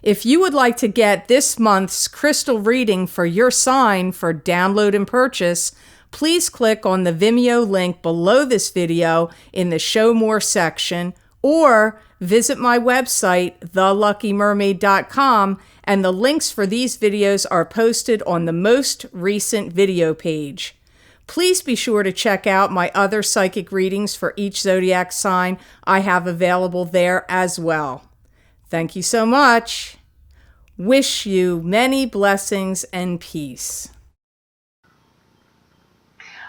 If you would like to get this month's crystal reading for your sign for download and purchase, please click on the Vimeo link below this video in the Show More section, or visit my website, theluckymermaid.com, and the links for these videos are posted on the most recent video page. Please be sure to check out my other psychic readings for each zodiac sign I have available there as well. Thank you so much. Wish you many blessings and peace.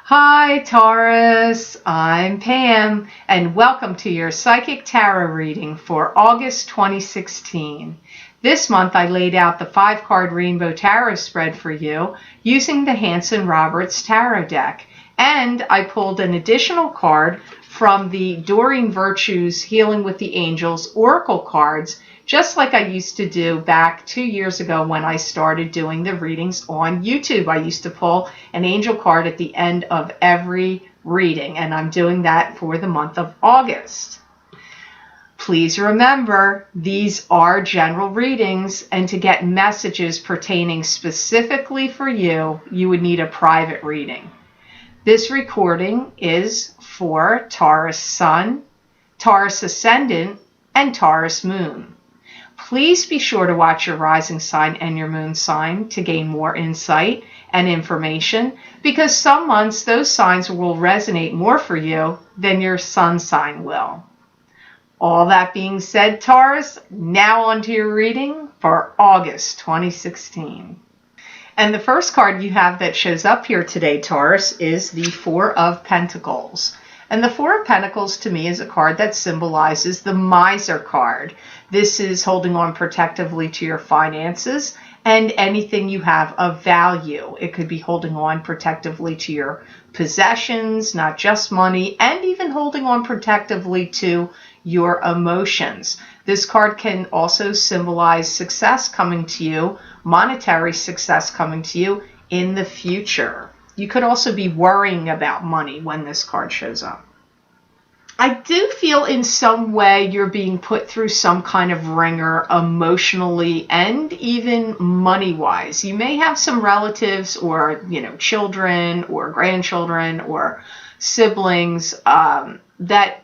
Hi Taurus, I'm Pam, and welcome to your Psychic Tarot reading for August 2016. This month I laid out the 5-card Rainbow Tarot spread for you using the Hanson Roberts Tarot deck, and I pulled an additional card from the Doreen Virtue's Healing with the Angels Oracle cards, just like I used to do back 2 years ago when I started doing the readings on YouTube. I used to pull an angel card at the end of every reading, and I'm doing that for the month of August. Please remember, these are general readings, and to get messages pertaining specifically for you, you would need a private reading. This recording is for Taurus Sun, Taurus Ascendant, and Taurus Moon. Please be sure to watch your rising sign and your moon sign to gain more insight and information, because some months those signs will resonate more for you than your sun sign will. All that being said, Taurus, now on to your reading for August 2016. And the first card you have that shows up here today, Taurus, is the Four of Pentacles. And the Four of Pentacles to me is a card that symbolizes the Miser card. This is holding on protectively to your finances and anything you have of value. It could be holding on protectively to your possessions, not just money, and even holding on protectively to your emotions. This card can also symbolize success coming to you, monetary success coming to you in the future. You could also be worrying about money when this card shows up. I do feel in some way you're being put through some kind of ringer emotionally and even money-wise. You may have some relatives or, children or grandchildren or siblings that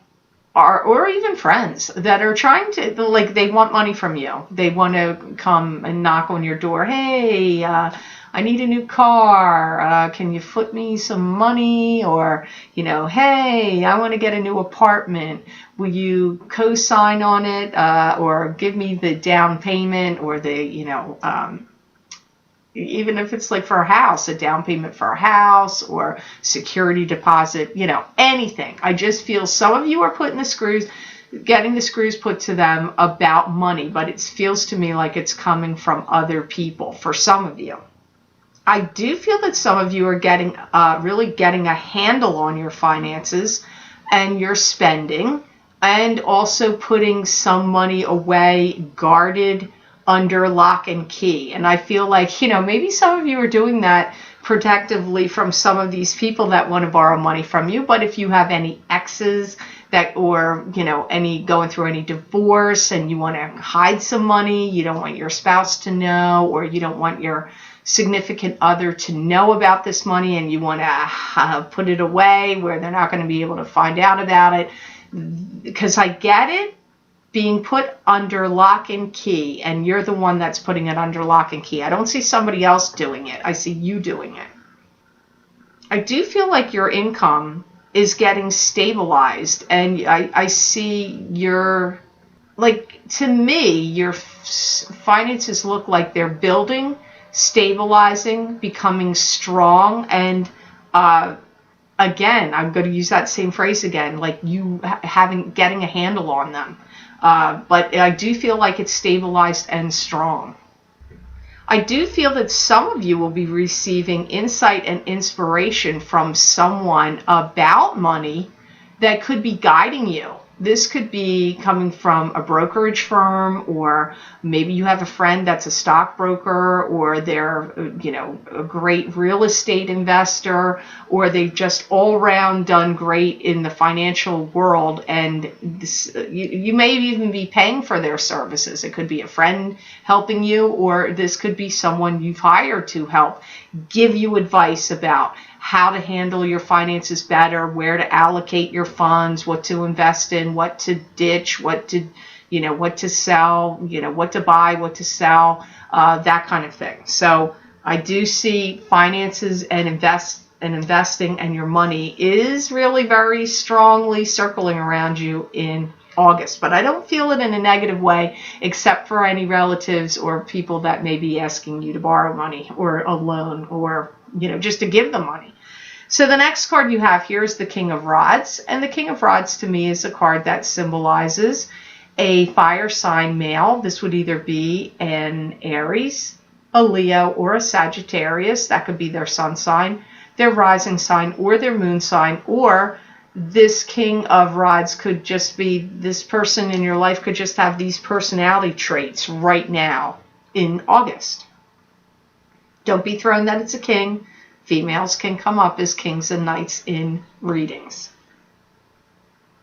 are, or even friends that are trying to, they want money from you. They want to come and knock on your door. Hey, I need a new car. Can you flip me some money? Or, hey, I want to get a new apartment. Will you co-sign on it? Or give me the down payment, or the, even if it's like for a house, a down payment for a house or security deposit, anything. I just feel some of you are getting the screws put to them about money, but it feels to me like it's coming from other people for some of you. I do feel that some of you are really getting a handle on your finances and your spending, and also putting some money away, guarded under lock and key. And I feel like, maybe some of you are doing that protectively from some of these people that want to borrow money from you. But if you have any exes or going through any divorce and you want to hide some money, you don't want your spouse to know, or you don't want your significant other to know about this money, and you want to put it away where they're not going to be able to find out about it, because I get it being put under lock and key, and you're the one that's putting it under lock and key. I don't see somebody else doing it. I see you doing it. I do feel like your income is getting stabilized, and I see to me, your finances look like they're building, stabilizing, becoming strong, and again, I'm going to use that same phrase again, like you getting a handle on them. But I do feel like it's stabilized and strong. I do feel that some of you will be receiving insight and inspiration from someone about money that could be guiding you This could be coming from a brokerage firm, or maybe you have a friend that's a stockbroker, or they're, a great real estate investor, or they've just all around done great in the financial world. And you may even be paying for their services. It could be a friend helping you, or this could be someone you've hired to help give you advice about how to handle your finances better, where to allocate your funds, what to invest in, what to ditch, what to sell, what to buy, what to sell, that kind of thing. So I do see finances and investing and your money is really very strongly circling around you in August, but I don't feel it in a negative way, except for any relatives or people that may be asking you to borrow money or a loan, or just to give them money. So the next card you have here is the King of Rods, and the King of Rods to me is a card that symbolizes a fire sign male. This would either be an Aries, a Leo, or a Sagittarius. That could be their sun sign, their rising sign, or their moon sign. Or this King of Rods could just be, this person in your life could just have these personality traits right now in August. Don't be thrown that it's a king. Females can come up as kings and knights in readings.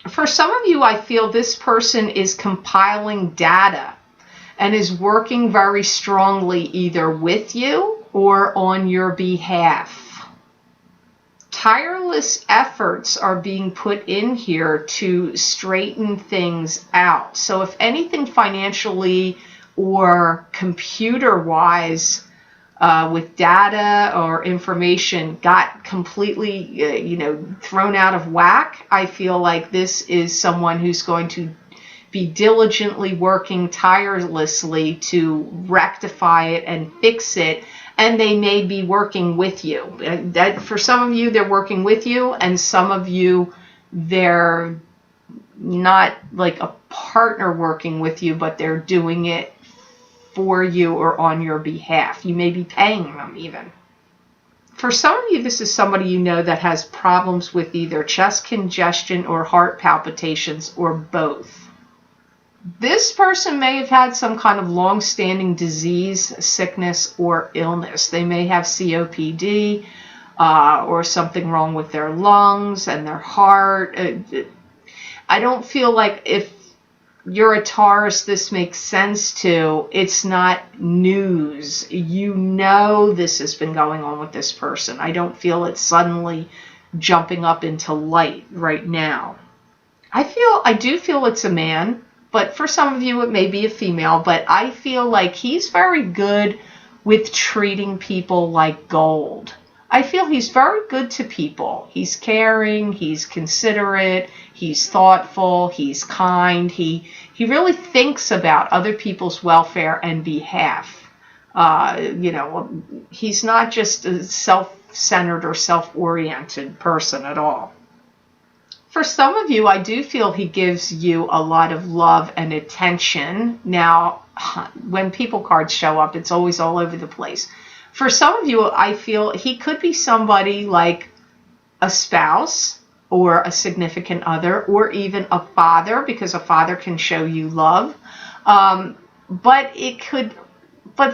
For some of you, I feel this person is compiling data and is working very strongly either with you or on your behalf. Tireless efforts are being put in here to straighten things out. So if anything financially or computer-wise, with data or information got completely, thrown out of whack, I feel like this is someone who's going to be diligently working tirelessly to rectify it and fix it, and they may be working with you. That for some of you, they're working with you, and some of you, they're not like a partner working with you, but they're doing it for you or on your behalf. You may be paying them even. For some of you, this is somebody you know that has problems with either chest congestion or heart palpitations, or both. This person may have had some kind of long-standing disease, sickness, or illness. They may have COPD or something wrong with their lungs and their heart. I don't feel like, if you're a Taurus, this makes sense to. It's not news. You know this has been going on with this person. I don't feel it suddenly jumping up into light right now. I do feel it's a man, but for some of you it may be a female, but I feel like he's very good with treating people like gold. I feel he's very good to people. He's caring, he's considerate, he's thoughtful, he's kind. He really thinks about other people's welfare and behalf. He's not just a self-centered or self-oriented person at all. For some of you, I do feel he gives you a lot of love and attention. Now, when people cards show up, it's always all over the place. For some of you, I feel he could be somebody like a spouse or a significant other, or even a father, because a father can show you love. But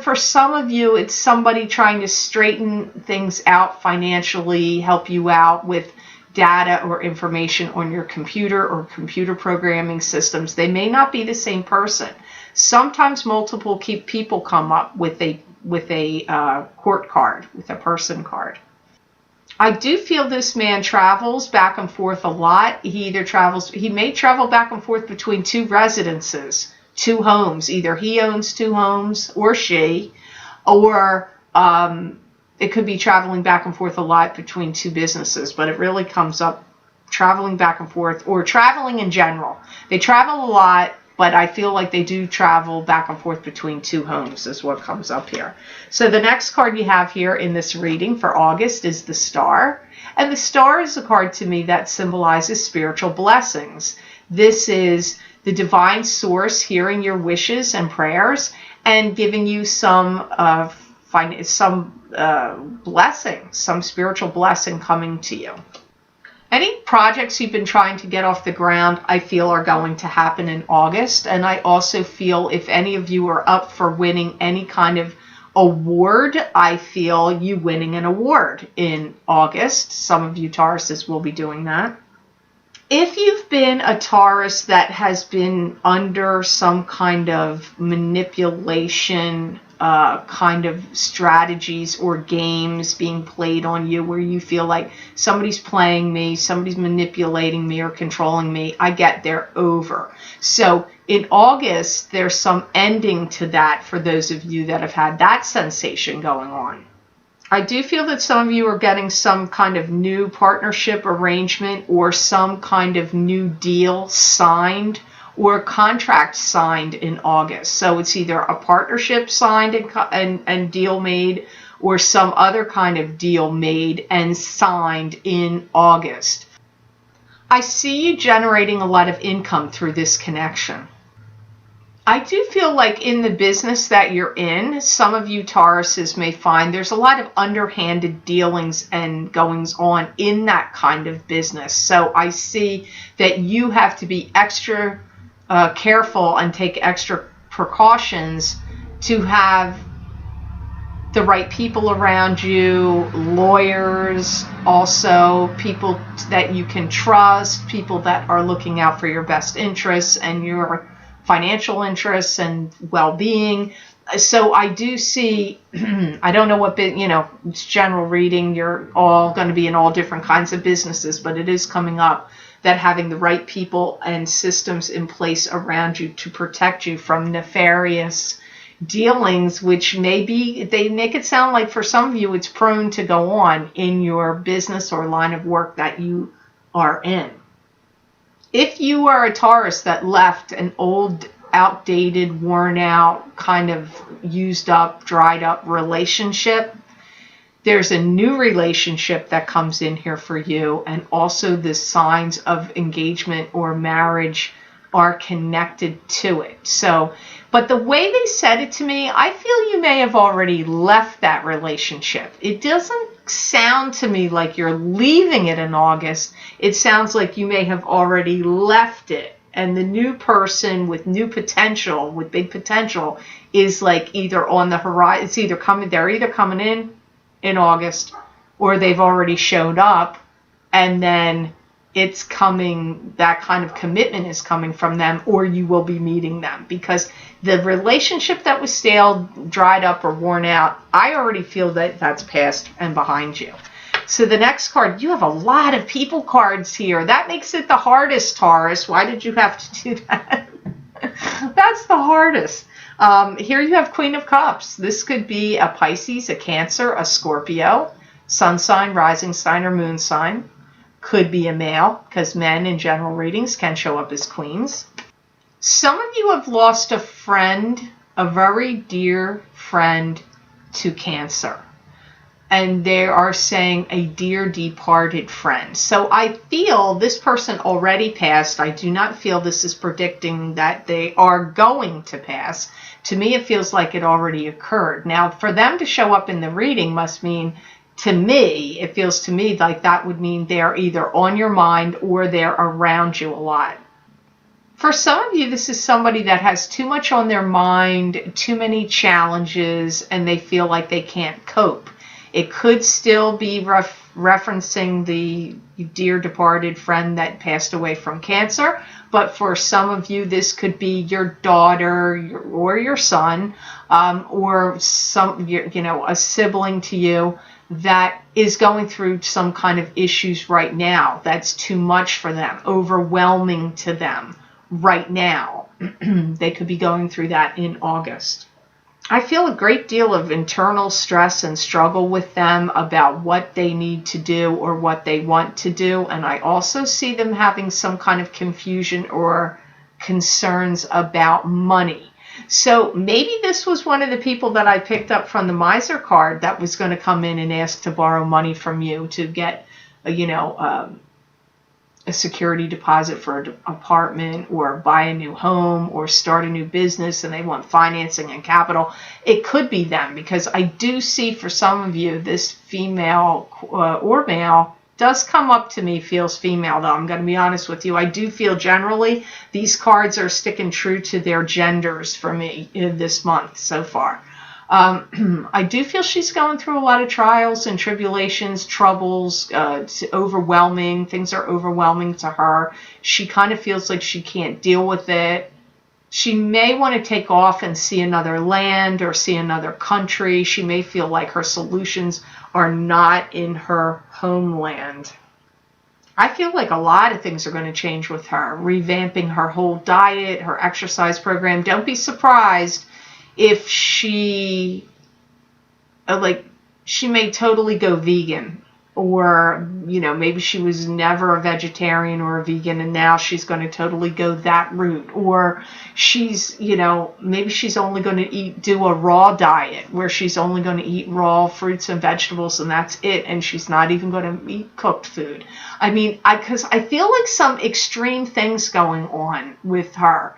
for some of you, it's somebody trying to straighten things out financially, help you out with data or information on your computer or computer programming systems. They may not be the same person. Sometimes multiple people come up with a court card, with a person card. I do feel this man travels back and forth a lot. He may travel back and forth between two residences, two homes. Either he owns two homes, or she, or it could be traveling back and forth a lot between two businesses, but it really comes up traveling back and forth, or traveling in general. They travel a lot, but I feel like they do travel back and forth between two homes is what comes up here. So the next card you have here in this reading for August is the Star. And the Star is a card to me that symbolizes spiritual blessings. This is the divine source hearing your wishes and prayers and giving you some blessing, some spiritual blessing coming to you. Any projects you've been trying to get off the ground, I feel are going to happen in August. And I also feel if any of you are up for winning any kind of award, I feel you winning an award in August. Some of you Tauruses will be doing that. If you've been a Taurus that has been under some kind of manipulation, kind of strategies or games being played on you where you feel like somebody's playing me, somebody's manipulating me or controlling me, I get they're over. So in August, there's some ending to that for those of you that have had that sensation going on. I do feel that some of you are getting some kind of new partnership arrangement or some kind of new deal signed or contract signed in August. So it's either a partnership signed and deal made or some other kind of deal made and signed in August. I see you generating a lot of income through this connection. I do feel like in the business that you're in, some of you Tauruses may find there's a lot of underhanded dealings and goings on in that kind of business. So I see that you have to be extra careful and take extra precautions to have the right people around you, lawyers, also people that you can trust, people that are looking out for your best interests and your financial interests and well-being. So I do see, I don't know what, it's general reading. You're all going to be in all different kinds of businesses, but it is coming up that having the right people and systems in place around you to protect you from nefarious dealings, which maybe they make it sound like for some of you it's prone to go on in your business or line of work that you are in. If you are a Taurus that left an old, outdated, worn out, kind of used up, dried up relationship, there's a new relationship that comes in here for you, and also the signs of engagement or marriage are connected to it. So, but the way they said it to me, I feel you may have already left that relationship. It doesn't sound to me like you're leaving it in August. It sounds like you may have already left it. And the new person with new potential, with big potential, is like either on the horizon. It's either coming, they're either coming in August, or they've already showed up, and then it's coming, that kind of commitment is coming from them, or you will be meeting them, because the relationship that was stale, dried up, or worn out, I already feel that that's past and behind you. So the next card, you have a lot of people cards here. That makes it the hardest, Taurus. Why did you have to do that? That's the hardest. Here you have Queen of Cups. This could be a Pisces, a Cancer, a Scorpio, sun sign, rising sign, or moon sign. Could be a male, because men in general readings can show up as queens. Some of you have lost a friend, a very dear friend, to Cancer. And they are saying a dear departed friend. So I feel this person already passed. I do not feel this is predicting that they are going to pass. To me, it feels like it already occurred. Now, for them to show up in the reading must mean, to me, it feels to me like that would mean they're either on your mind or they're around you a lot. For some of you, this is somebody that has too much on their mind, too many challenges, and they feel like they can't cope. It could still be referencing the dear departed friend that passed away from Cancer, but for some of you, this could be your daughter or your son, or some, a sibling to you that is going through some kind of issues right now that's too much for them, overwhelming to them right now. They could be going through that in August. I feel a great deal of internal stress and struggle with them about what they need to do or what they want to do. And I also see them having some kind of confusion or concerns about money. So maybe this was one of the people that I picked up from the Miser card that was going to come in and ask to borrow money from you to get, a security deposit for an apartment or buy a new home or start a new business, and they want financing and capital. It could be them, because I do see for some of you, this female or male does come up to me feels female, though. I'm going to be honest with you. I do feel generally these cards are sticking true to their genders for me in this month so far. I do feel she's going through a lot of trials and tribulations, troubles, overwhelming. Things are overwhelming to her. She kind of feels like she can't deal with it. She may want to take off and see another land or see another country. She may feel like her solutions are not in her homeland. I feel like a lot of things are going to change with her. Revamping her whole diet, her exercise program. Don't be surprised if she may totally go vegan, or maybe she was never a vegetarian or a vegan and now she's going to totally go that route, or she's maybe she's only going to do a raw diet where she's only going to eat raw fruits and vegetables and that's it, and she's not even going to eat cooked food. Because I feel like some extreme things going on with her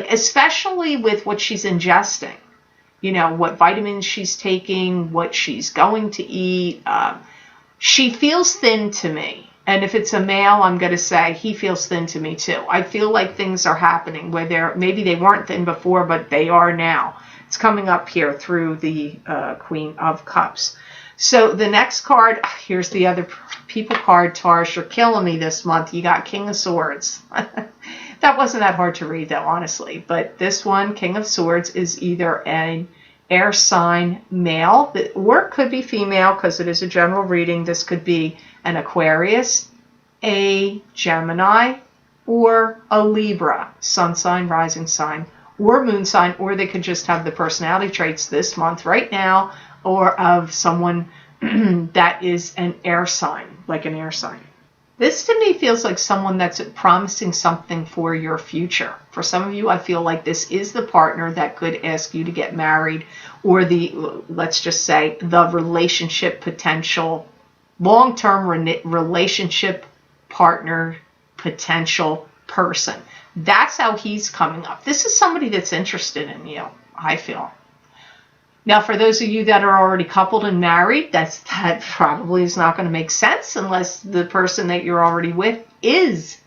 especially with what she's ingesting, what vitamins she's taking, what she's going to eat. She feels thin to me. And if it's a male, I'm going to say he feels thin to me too. I feel like things are happening where maybe they weren't thin before, but they are now. It's coming up here through the Queen of Cups. So the next card, here's the other people card, Taurus. You're killing me this month. You got King of Swords. That wasn't that hard to read, though, honestly. But this one, King of Swords, is either an air sign male, or it could be female because it is a general reading. This could be an Aquarius, a Gemini, or a Libra, sun sign, rising sign, or moon sign, or they could just have the personality traits this month, right now, or of someone that is an air sign, like an air sign. This to me feels like someone that's promising something for your future. For some of you, I feel like this is the partner that could ask you to get married, or let's just say, the relationship potential, long-term relationship partner potential person. That's how he's coming up. This is somebody that's interested in you, I feel. Now, for those of you that are already coupled and married, that probably is not going to make sense unless the person that you're already with is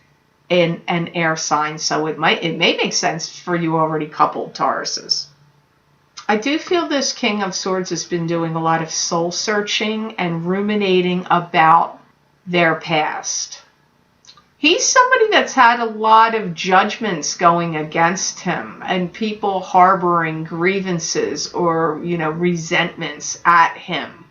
in an air sign. So it may make sense for you already coupled Tauruses. I do feel this King of Swords has been doing a lot of soul searching and ruminating about their past. He's somebody that's had a lot of judgments going against him and people harboring grievances or, resentments at him.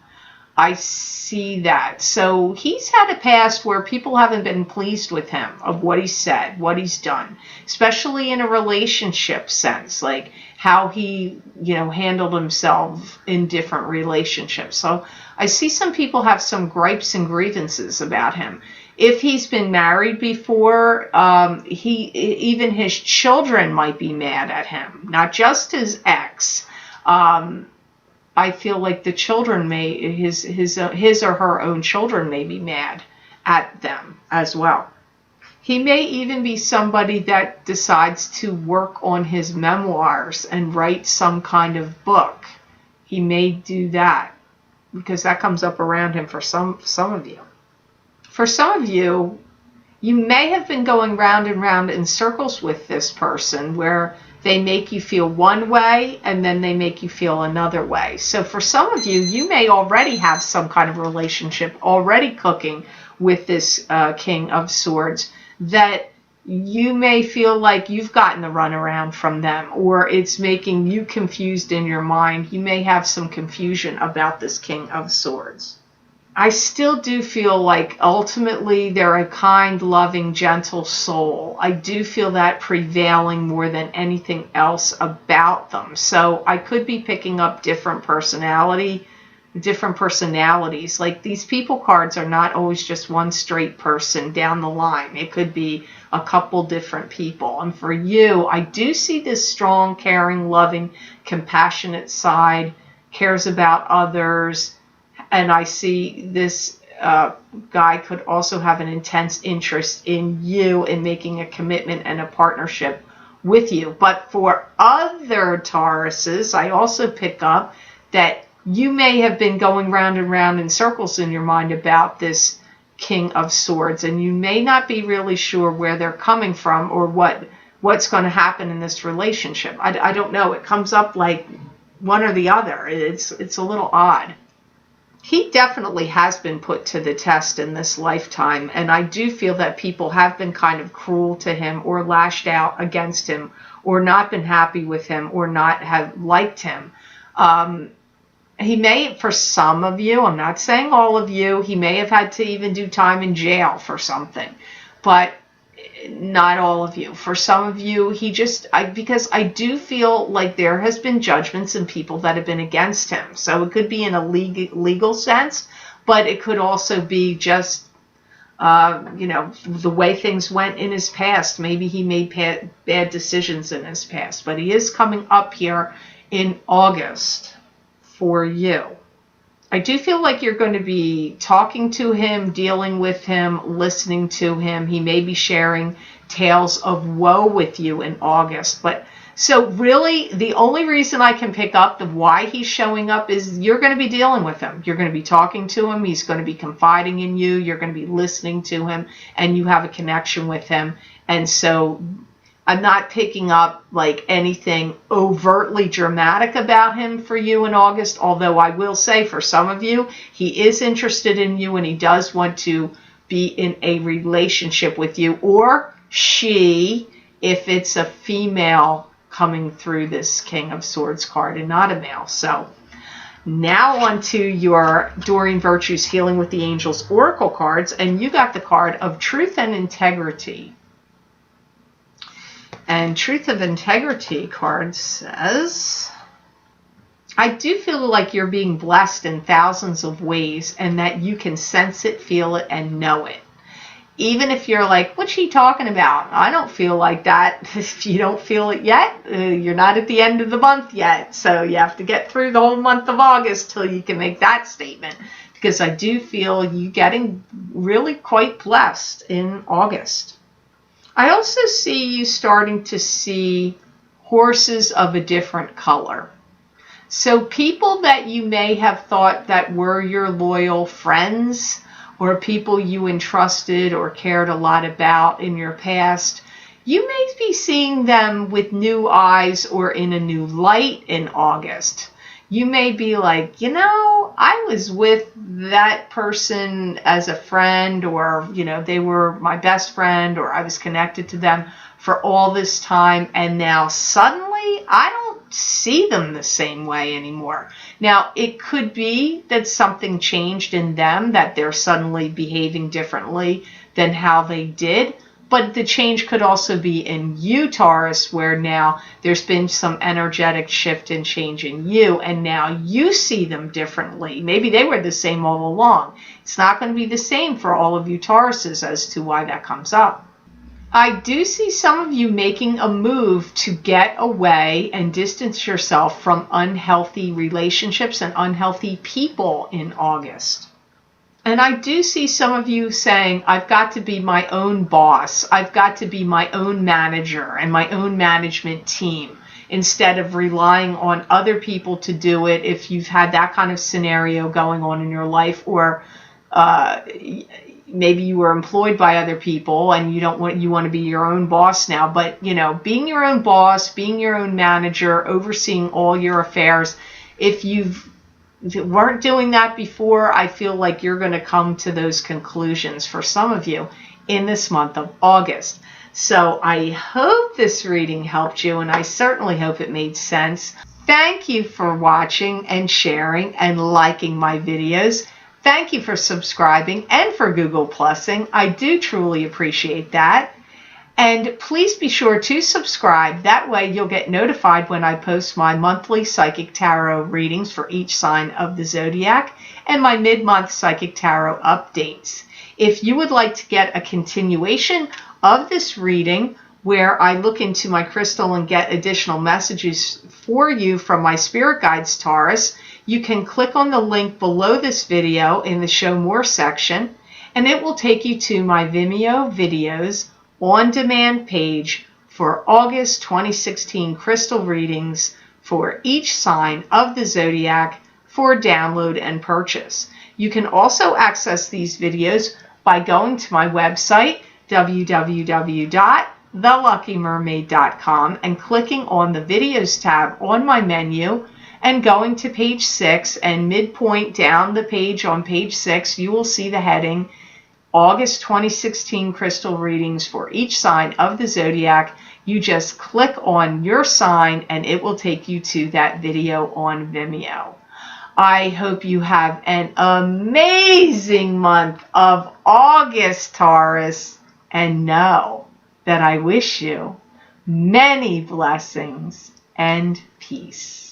I see that. So he's had a past where people haven't been pleased with him, of what he said, what he's done, especially in a relationship sense, like how he, handled himself in different relationships. So I see some people have some gripes and grievances about him. If he's been married before, even his children might be mad at him, not just his ex. I feel like the children his or her own children may be mad at them as well. He may even be somebody that decides to work on his memoirs and write some kind of book. He may do that because that comes up around him for some of you. For some of you, you may have been going round and round in circles with this person where they make you feel one way and then they make you feel another way. So for some of you, you may already have some kind of relationship already cooking with this King of Swords that you may feel like you've gotten the runaround from them, or it's making you confused in your mind. You may have some confusion about this King of Swords. I still do feel like ultimately they're a kind, loving, gentle soul. I do feel that prevailing more than anything else about them. So I could be picking up different personalities. Like these people cards are not always just one straight person down the line. It could be a couple different people. And for you, I do see this strong, caring, loving, compassionate side, cares about others. And I see this guy could also have an intense interest in you, in making a commitment and a partnership with you. But for other Tauruses, I also pick up that you may have been going round and round in circles in your mind about this King of Swords, and you may not be really sure where they're coming from or what's going to happen in this relationship. I don't know. It comes up like one or the other. It's a little odd. He definitely has been put to the test in this lifetime, and I do feel that people have been kind of cruel to him or lashed out against him or not been happy with him or not have liked him. He may, for some of you, I'm not saying all of you, he may have had to even do time in jail for something, but not all of you. For some of you, because I do feel like there has been judgments and people that have been against him. So it could be in a legal sense, but it could also be just, the way things went in his past. Maybe he made bad decisions in his past, but he is coming up here in August for you. I do feel like you're going to be talking to him, dealing with him, listening to him. He may be sharing tales of woe with you in August. But so really, the only reason I can pick up the why he's showing up is you're going to be dealing with him. You're going to be talking to him. He's going to be confiding in you. You're going to be listening to him, and you have a connection with him. And so I'm not picking up like anything overtly dramatic about him for you in August, although I will say for some of you, he is interested in you and he does want to be in a relationship with you, or she, if it's a female coming through this King of Swords card and not a male. So now on to your Doreen Virtues Healing with the Angels Oracle cards, and you got the card of Truth and Integrity. And Truth of Integrity card says, I do feel like you're being blessed in thousands of ways and that you can sense it, feel it, and know it. Even if you're like, what's she talking about? I don't feel like that. If you don't feel it yet, you're not at the end of the month yet. So you have to get through the whole month of August till you can make that statement. Because I do feel you getting really quite blessed in August. I also see you starting to see horses of a different color. So people that you may have thought that were your loyal friends or people you entrusted or cared a lot about in your past, you may be seeing them with new eyes or in a new light in August. You may be like, I was with that person as a friend, or, they were my best friend, or I was connected to them for all this time, and now suddenly I don't see them the same way anymore. Now, it could be that something changed in them, that they're suddenly behaving differently than how they did. But the change could also be in you, Taurus, where now there's been some energetic shift and change in you, and now you see them differently. Maybe they were the same all along. It's not going to be the same for all of you Tauruses as to why that comes up. I do see some of you making a move to get away and distance yourself from unhealthy relationships and unhealthy people in August. And I do see some of you saying, I've got to be my own boss. I've got to be my own manager and my own management team instead of relying on other people to do it. If you've had that kind of scenario going on in your life, or maybe you were employed by other people and you want to be your own boss now. But, being your own boss, being your own manager, overseeing all your affairs, if you weren't doing that before, I feel like you're going to come to those conclusions for some of you in this month of August. So I hope this reading helped you, and I certainly hope it made sense. Thank you for watching and sharing and liking my videos. Thank you for subscribing and for Google Plusing. I do truly appreciate that. And please be sure to subscribe. That way you'll get notified when I post my monthly Psychic Tarot readings for each sign of the zodiac and my mid-month Psychic Tarot updates. If you would like to get a continuation of this reading where I look into my crystal and get additional messages for you from my spirit guides, Taurus, you can click on the link below this video in the Show More section, and it will take you to my Vimeo videos on-demand page for August 2016 crystal readings for each sign of the zodiac for download and purchase. You can also access these videos by going to my website, www.theluckymermaid.com, and clicking on the Videos tab on my menu and going to page 6, and midpoint down the page on page 6, you will see the heading August 2016 Crystal Readings for each sign of the zodiac. You just click on your sign and it will take you to that video on Vimeo. I hope you have an amazing month of August, Taurus, and know that I wish you many blessings and peace.